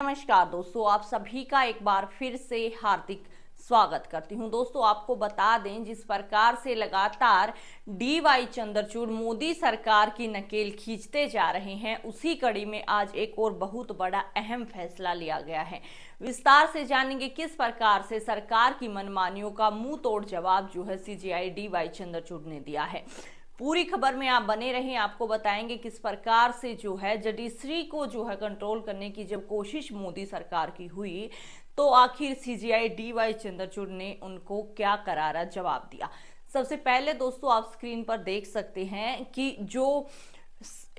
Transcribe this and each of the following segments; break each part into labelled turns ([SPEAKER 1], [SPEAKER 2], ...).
[SPEAKER 1] नमस्कार दोस्तों, आप सभी का एक बार फिर से हार्दिक स्वागत करती हूं। दोस्तों, आपको बता दें, जिस प्रकार से लगातार DY चंद्रचूड़ मोदी सरकार की नकेल खींचते जा रहे हैं, उसी कड़ी में आज एक और बहुत बड़ा अहम फैसला लिया गया है। विस्तार से जानेंगे किस प्रकार से सरकार की मनमानियों का मुंह तोड़ जवाब जो है CJI DY चंद्रचूड़ ने दिया है। पूरी खबर में आप बने रहें, आपको बताएंगे किस प्रकार से जो है जुडिशरी को जो है कंट्रोल करने की जब कोशिश मोदी सरकार की हुई, तो आखिर CJI DY चंद्रचूड़ ने उनको क्या करारा जवाब दिया। सबसे पहले दोस्तों, आप स्क्रीन पर देख सकते हैं कि जो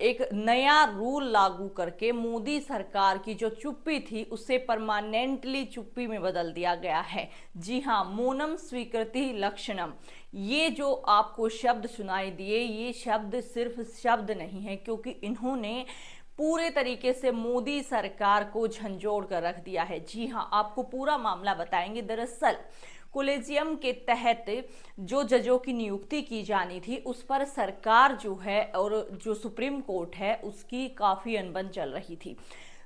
[SPEAKER 1] एक नया रूल लागू करके मोदी सरकार की जो चुप्पी थी उसे परमानेंटली चुप्पी में बदल दिया गया है। जी हाँ, मौनम स्वीकृति लक्षणम, ये जो आपको शब्द सुनाई दिए, ये शब्द सिर्फ शब्द नहीं है, क्योंकि इन्होंने पूरे तरीके से मोदी सरकार को झंझोड़ कर रख दिया है। जी हाँ, आपको पूरा मामला बताएंगे। दरअसल कोलेजियम के तहत जो जजों की नियुक्ति की जानी थी, उस पर सरकार जो है और जो सुप्रीम कोर्ट है उसकी काफ़ी अनबन चल रही थी।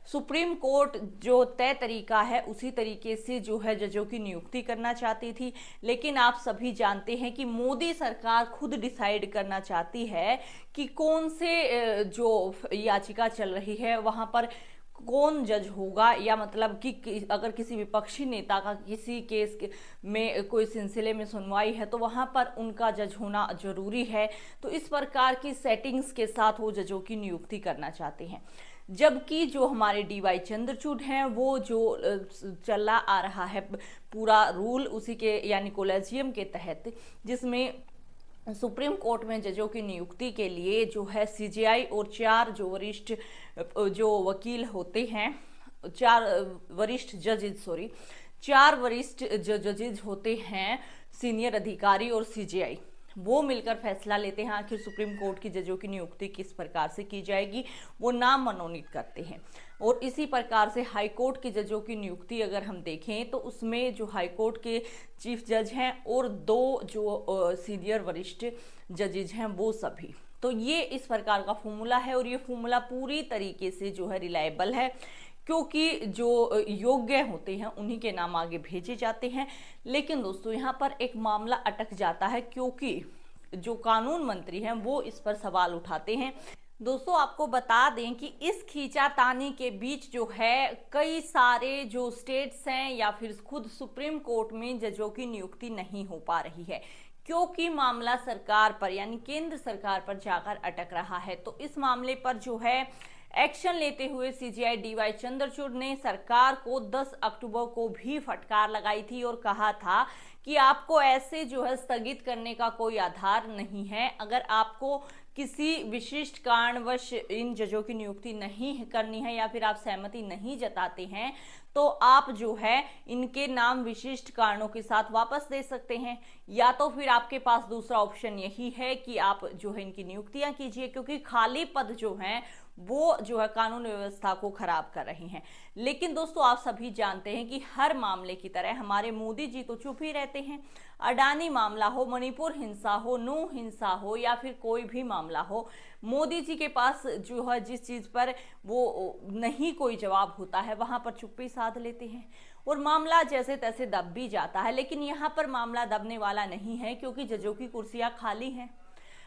[SPEAKER 1] सुप्रीम कोर्ट जो तय तरीका है उसी तरीके से जो है जजों की नियुक्ति करना चाहती थी, लेकिन आप सभी जानते हैं कि मोदी सरकार खुद डिसाइड करना चाहती है कि कौन से जो याचिका चल रही है वहाँ पर कौन जज होगा, या मतलब कि अगर किसी विपक्षी नेता का किसी केस में कोई सिलसिले में सुनवाई है तो वहां पर उनका जज होना जरूरी है। तो इस प्रकार की सेटिंग्स के साथ वो जजों की नियुक्ति करना चाहते हैं, जबकि जो हमारे DY चंद्रचूड़ हैं वो जो चला आ रहा है पूरा रूल उसी के यानी कोलेजियम के तहत, जिसमें सुप्रीम कोर्ट में जजों की नियुक्ति के लिए जो है CJI और 4 जो वरिष्ठ जो वकील होते हैं, 4 वरिष्ठ जो जजेज होते हैं, सीनियर अधिकारी और CJI, वो मिलकर फैसला लेते हैं आखिर सुप्रीम कोर्ट की जजों की नियुक्ति किस प्रकार से की जाएगी। वो नाम मनोनीत करते हैं। और इसी प्रकार से हाई कोर्ट के जजों की नियुक्ति अगर हम देखें तो उसमें जो हाई कोर्ट के चीफ जज हैं और 2 जो सीनियर वरिष्ठ जजेज हैं वो सभी, तो ये इस प्रकार का फॉर्मूला है। और ये फॉर्मूला पूरी तरीके से जो है रिलायबल है, क्योंकि जो योग्य होते हैं उन्हीं के नाम आगे भेजे जाते हैं। लेकिन दोस्तों, यहाँ पर एक मामला अटक जाता है, क्योंकि जो कानून मंत्री हैं वो इस पर सवाल उठाते हैं। दोस्तों, आपको बता दें कि इस खींचातानी के बीच जो है कई सारे जो स्टेट्स हैं या फिर खुद सुप्रीम कोर्ट में जजों की नियुक्ति नहीं हो पा रही है, क्योंकि मामला सरकार पर यानी केंद्र सरकार पर जाकर अटक रहा है। तो इस मामले पर जो है एक्शन लेते हुए CJI DY चंद्रचूड़ ने सरकार को 10 अक्टूबर को भी फटकार लगाई थी और कहा था कि आपको ऐसे जो है स्थगित करने का कोई आधार नहीं है। अगर आपको किसी विशिष्ट कारणवश इन जजों की नियुक्ति नहीं करनी है या फिर आप सहमति नहीं जताते हैं, तो आप जो है इनके नाम विशिष्ट कारणों के साथ वापस दे सकते हैं, या तो फिर आपके पास दूसरा ऑप्शन यही है कि आप जो है इनकी नियुक्तियां कीजिए, क्योंकि खाली पद जो हैं वो जो है कानून व्यवस्था को खराब कर रहे हैं। लेकिन दोस्तों, आप सभी जानते हैं कि हर मामले की तरह हमारे मोदी जी तो चुप ही रहते हैं। अडानी मामला हो, मणिपुर हिंसा हो, नू हिंसा हो या फिर कोई भी मामला हो, मोदी जी के पास जो है जिस चीज पर वो नहीं कोई जवाब होता है वहां पर चुप्पी साध लेते हैं और मामला जैसे तैसे दब भी जाता है। लेकिन यहाँ पर मामला दबने वाला नहीं है, क्योंकि जजों की कुर्सियां खाली हैं।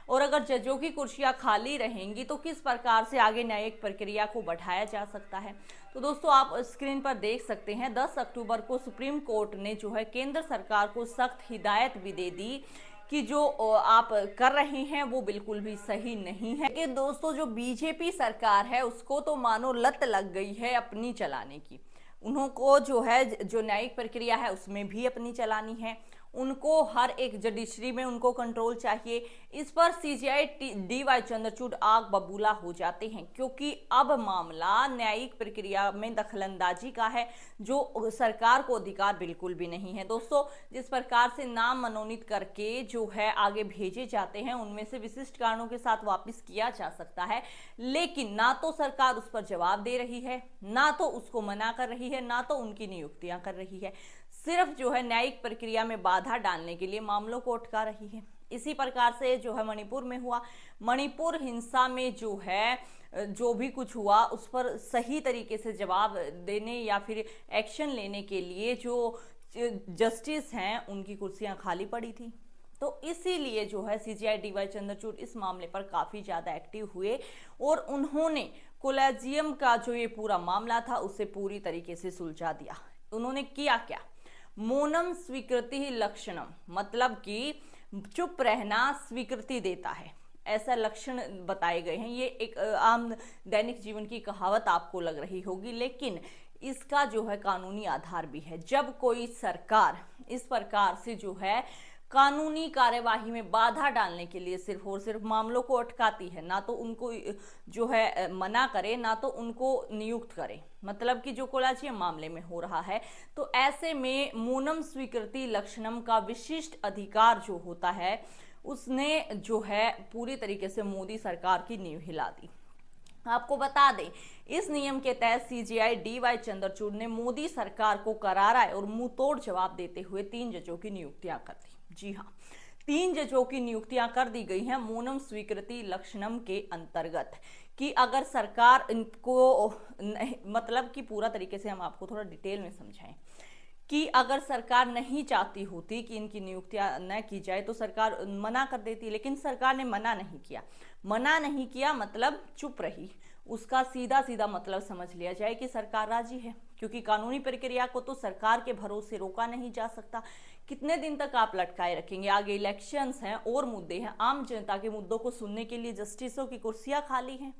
[SPEAKER 1] और अगर जजों की कुर्सियां खाली रहेंगी तो किस प्रकार से आगे न्यायिक प्रक्रिया को बढ़ाया जा सकता है। तो दोस्तों, आप स्क्रीन पर देख सकते हैं 10 अक्टूबर को सुप्रीम कोर्ट ने जो है केंद्र सरकार को सख्त हिदायत भी दे दी कि जो आप कर रहे हैं वो बिल्कुल भी सही नहीं है। कि दोस्तों, जो BJP सरकार है उसको तो मानो लत लग गई है अपनी चलाने की। उनको जो है जो न्यायिक प्रक्रिया है उसमें भी अपनी चलानी है, उनको हर एक जुडिशरी में उनको कंट्रोल चाहिए। इस पर CJI DY चंद्रचूड़ आग बबूला हो जाते हैं, क्योंकि अब मामला न्यायिक प्रक्रिया में दखलंदाजी का है, जो सरकार को अधिकार बिल्कुल भी नहीं है। दोस्तों, जिस प्रकार से नाम मनोनीत करके जो है आगे भेजे जाते हैं उनमें से विशिष्ट कारणों के साथ वापस किया जा सकता है, लेकिन ना तो सरकार उस पर जवाब दे रही है, ना तो उसको मना कर रही है, ना तो उनकी नियुक्तियां कर रही है। सिर्फ जो है न्यायिक प्रक्रिया में बाधा डालने के लिए मामलों को अटका रही है। इसी प्रकार से जो है मणिपुर में हुआ, मणिपुर हिंसा में जो है जो भी कुछ हुआ उस पर सही तरीके से जवाब देने या फिर एक्शन लेने के लिए जो जस्टिस हैं उनकी कुर्सियां खाली पड़ी थी। तो इसीलिए जो है सीजेआई डीवाई चंद्रचूड़ इस मामले पर काफी ज्यादा एक्टिव हुए और उन्होंने कोलेजियम का जो ये पूरा मामला था उसे पूरी तरीके से सुलझा दिया। उन्होंने किया क्या? मौनम स्वीकृति ही लक्षणम, मतलब कि चुप रहना स्वीकृति देता है, ऐसा लक्षण बताए गए हैं। ये एक आम दैनिक जीवन की कहावत आपको लग रही होगी, लेकिन इसका जो है कानूनी आधार भी है। जब कोई सरकार इस प्रकार से जो है कानूनी कार्यवाही में बाधा डालने के लिए सिर्फ और सिर्फ मामलों को अटकाती है, ना तो उनको जो है मना करे ना तो उनको नियुक्त करे, मतलब कि जो कोलाजियम मामले में हो रहा है, तो ऐसे में मौनम स्वीकृति लक्षणम का विशिष्ट अधिकार जो होता है उसने जो है पूरी तरीके से मोदी सरकार की नींव हिला दी। आपको बता दें, इस नियम के तहत सीजेआई डीवाई चंद्रचूड़ ने मोदी सरकार को करारा और मुंहतोड़ जवाब देते हुए 3 जजों की नियुक्तियां कर दी। जी हाँ, 3 जजों की नियुक्तियां कर दी गई हैं मौनम स्वीकृति लक्षणम के अंतर्गत, कि अगर सरकार इनको मतलब कि पूरा तरीके से हम आपको थोड़ा डिटेल में समझाएं कि अगर सरकार नहीं चाहती होती कि इनकी नियुक्तियां न की जाए तो सरकार मना कर देती, लेकिन सरकार ने मना नहीं किया। मना नहीं किया मतलब चुप रही, उसका सीधा सीधा मतलब समझ लिया जाए कि सरकार राजी है, क्योंकि कानूनी प्रक्रिया को तो सरकार के भरोसे रोका नहीं जा सकता। कितने दिन तक आप लटकाए रखेंगे? आगे इलेक्शंस हैं और मुद्दे हैं, आम जनता के मुद्दों को सुनने के लिए जस्टिसों की कुर्सियां खाली हैं।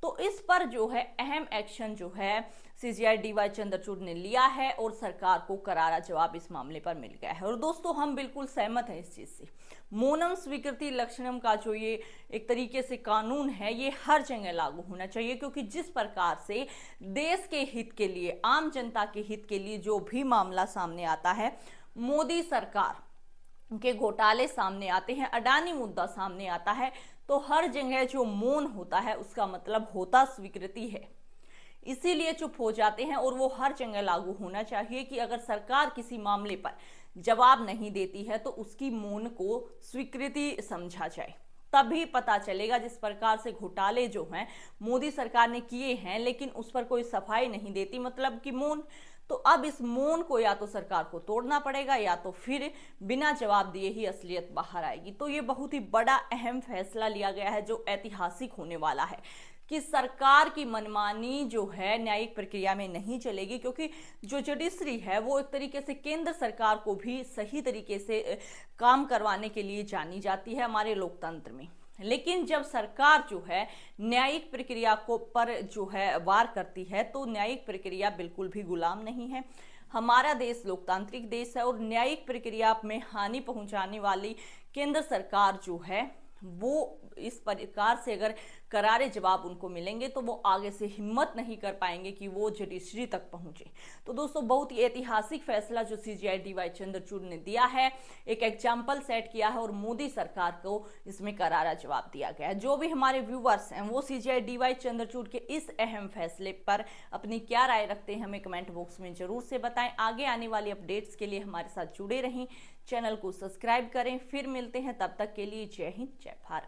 [SPEAKER 1] तो इस पर जो है अहम एक्शन जो है सीजेआई डीवाई चंद्रचूड़ ने लिया है और सरकार को करारा जवाब इस मामले पर मिल गया है। और दोस्तों, हम बिल्कुल सहमत हैं इस चीज से। मौनम स्वीकृति लक्षणम का जो ये एक तरीके से कानून है ये हर जगह लागू होना चाहिए, क्योंकि जिस प्रकार से देश के हित के लिए, आम जनता के हित के लिए जो भी मामला सामने आता है, मोदी सरकार के घोटाले सामने आते हैं, अडानी मुद्दा सामने आता है, तो हर जगह जो मौन होता है उसका मतलब होता स्वीकृति है। इसीलिए चुप हो जाते हैं और वो हर जगह लागू होना चाहिए कि अगर सरकार किसी मामले पर जवाब नहीं देती है तो उसकी मौन को स्वीकृति समझा जाए। तभी पता चलेगा। जिस प्रकार से घोटाले जो हैं मोदी सरकार ने किए हैं लेकिन उस पर कोई सफाई नहीं देती, मतलब कि मौन। तो अब इस मौन को या तो सरकार को तोड़ना पड़ेगा या तो फिर बिना जवाब दिए ही असलियत बाहर आएगी। तो ये बहुत ही बड़ा अहम फैसला लिया गया है जो ऐतिहासिक होने वाला है कि सरकार की मनमानी जो है न्यायिक प्रक्रिया में नहीं चलेगी, क्योंकि जो जुडिशरी है वो एक तरीके से केंद्र सरकार को भी सही तरीके से काम करवाने के लिए जानी जाती है हमारे लोकतंत्र में। लेकिन जब सरकार जो है न्यायिक प्रक्रिया को पर जो है वार करती है तो न्यायिक प्रक्रिया बिल्कुल भी गुलाम नहीं है। हमारा देश लोकतांत्रिक देश है और न्यायिक प्रक्रिया में हानि पहुंचाने वाली केंद्र सरकार जो है वो इस प्रकार से अगर करारे जवाब उनको मिलेंगे तो वो आगे से हिम्मत नहीं कर पाएंगे कि वो जुडिशरी तक पहुंचे। तो दोस्तों, बहुत ही ऐतिहासिक फैसला जो सीजेआई डीवाई चंद्रचूड़ ने दिया है, एक एग्जाम्पल सेट किया है और मोदी सरकार को इसमें करारा जवाब दिया गया है। जो भी हमारे व्यूवर्स हैं वो सीजेआई डीवाई चंद्रचूड़ के इस अहम फैसले पर अपनी क्या राय रखते हैं हमें कमेंट बॉक्स में जरूर से बताएं। आगे आने वाली अपडेट्स के लिए हमारे साथ जुड़े रहें, चैनल को सब्सक्राइब करें। फिर मिलते हैं, तब तक के लिए जय हिंद, जय भारत।